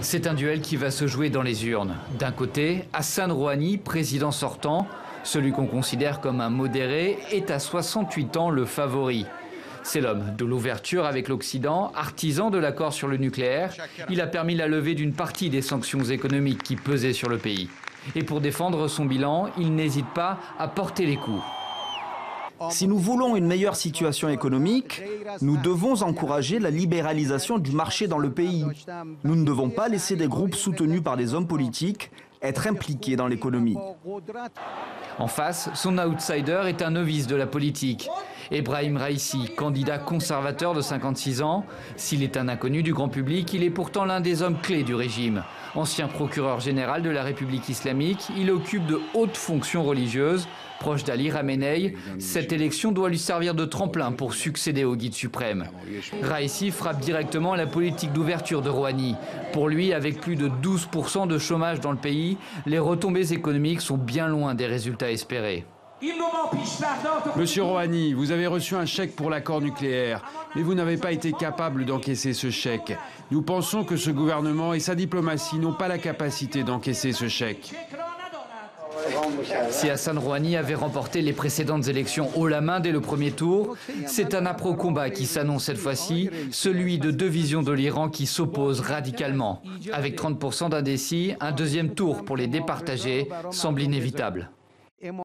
C'est un duel qui va se jouer dans les urnes. D'un côté, Hassan Rouhani, président sortant, celui qu'on considère comme un modéré, est à 68 ans le favori. C'est l'homme de l'ouverture avec l'Occident, artisan de l'accord sur le nucléaire. Il a permis la levée d'une partie des sanctions économiques qui pesaient sur le pays. Et pour défendre son bilan, il n'hésite pas à porter les coups. Si nous voulons une meilleure situation économique, nous devons encourager la libéralisation du marché dans le pays. Nous ne devons pas laisser des groupes soutenus par des hommes politiques être impliqués dans l'économie. En face, son outsider est un novice de la politique. Ebrahim Raïssi, candidat conservateur de 56 ans. S'il est un inconnu du grand public, il est pourtant l'un des hommes clés du régime. Ancien procureur général de la République islamique, il occupe de hautes fonctions religieuses. Proche d'Ali Khamenei, cette élection doit lui servir de tremplin pour succéder au guide suprême. Raïssi frappe directement la politique d'ouverture de Rouhani. Pour lui, avec plus de 12% de chômage dans le pays, les retombées économiques sont bien loin des résultats espérés. Monsieur Rouhani, vous avez reçu un chèque pour l'accord nucléaire, mais vous n'avez pas été capable d'encaisser ce chèque. Nous pensons que ce gouvernement et sa diplomatie n'ont pas la capacité d'encaisser ce chèque. Si Hassan Rouhani avait remporté les précédentes élections haut la main dès le premier tour, c'est un âpre combat qui s'annonce cette fois-ci, celui de deux visions de l'Iran qui s'opposent radicalement. Avec 30% d'indécis, un deuxième tour pour les départager semble inévitable.